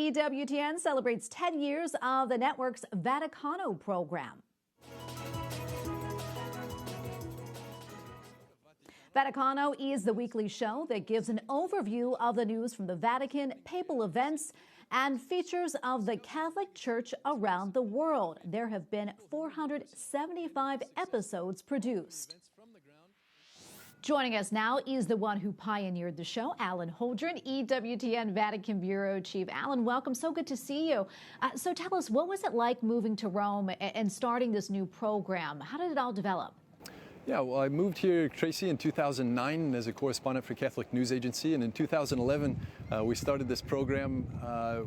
EWTN celebrates 10 years of the network's Vaticano program. Vaticano is the weekly show that gives an overview of the news from the Vatican, papal events, and features of the Catholic Church around the world. There have been 475 episodes produced. Joining us now is the one who pioneered the show, Alan Holdren, EWTN Vatican Bureau Chief. Alan, welcome. So good to see you. So tell us, what was it like moving to Rome and starting this new program? How did it all develop? Yeah, well, I moved here, Tracy, in 2009 as a correspondent for Catholic News Agency, and in 2011 we started this program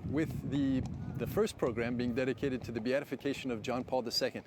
with the first program being dedicated to the beatification of John Paul II.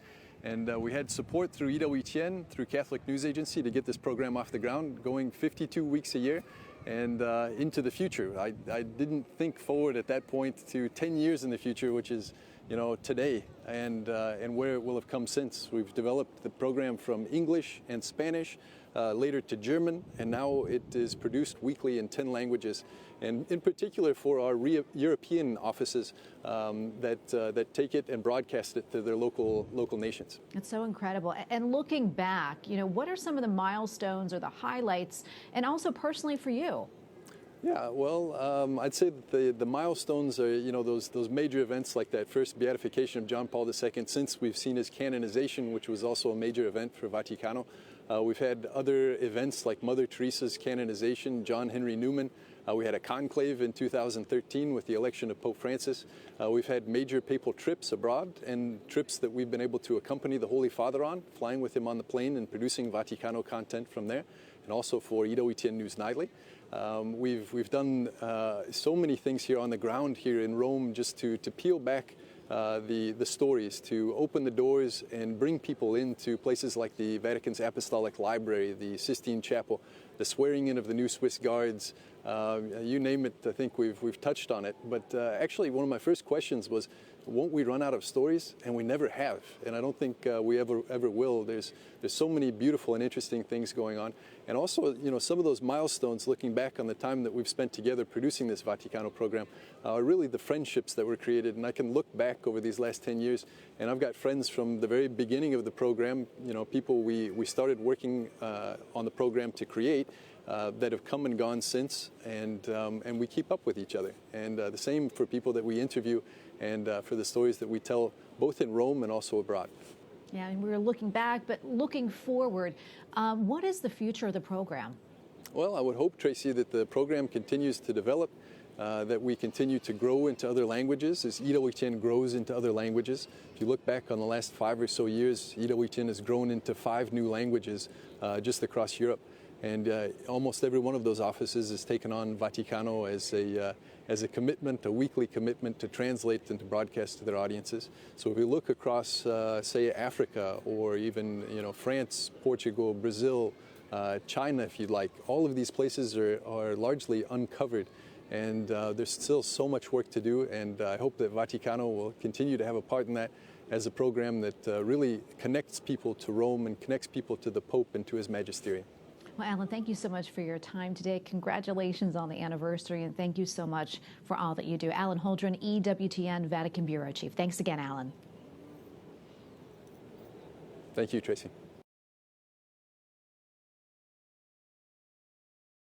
And we had support through EWTN, through Catholic News Agency, to get this program off the ground, going 52 weeks a year and into the future. I didn't think forward at that point to 10 years in the future, which is, you know, today, and where it will have come since. We've developed the program from English and Spanish, later to German, and now it is produced weekly in 10 languages, and in particular for our European offices that take it and broadcast it to their local nations. It's so incredible. And looking back, you know, what are some of the milestones or the highlights, and also personally for you? Yeah, well, I'd say that the milestones are, you know, those major events like that first beatification of John Paul II, since we've seen his canonization, which was also a major event for Vaticano. We've had other events like Mother Teresa's canonization, John Henry Newman. We had a conclave in 2013 with the election of Pope Francis. We've had major papal trips abroad and trips that we've been able to accompany the Holy Father on, flying with him on the plane and producing Vaticano content from there, and also for EWTN News Nightly. We've done so many things here on the ground here in Rome, just to peel back the stories, to open the doors and bring people into places like the Vatican's Apostolic Library, the Sistine Chapel, the swearing in of the new Swiss Guards. You name it, I think we've touched on it. But actually, one of my first questions was, won't we run out of stories? And we never have, and I don't think we ever will. There's so many beautiful and interesting things going on, and also, you know, some of those milestones, looking back on the time that we've spent together producing this Vaticano program, are really the friendships that were created. And I can look back over these last 10 years, and I've got friends from the very beginning of the program. You know, people we started working on the program to create. That have come and gone since, and we keep up with each other. And the same for people that we interview, and for the stories that we tell both in Rome and also abroad. Yeah, and we were looking back, but looking forward, what is the future of the program? Well, I would hope, Tracy, that the program continues to develop, that we continue to grow into other languages as EWTN grows into other languages. If you look back on the last 5 or so years, EWTN has grown into 5 new languages just across Europe. And almost every one of those offices has taken on Vaticano as a commitment, a weekly commitment to translate and to broadcast to their audiences. So if we look across, say, Africa, or even, you know, France, Portugal, Brazil, China, if you'd like, all of these places are largely uncovered. And there's still so much work to do, and I hope that Vaticano will continue to have a part in that as a program that really connects people to Rome and connects people to the Pope and to his magisterium. Well, Alan, thank you so much for your time today. Congratulations on the anniversary, and thank you so much for all that you do. Alan Holdren, EWTN Vatican Bureau Chief. Thanks again, Alan. Thank you, Tracy.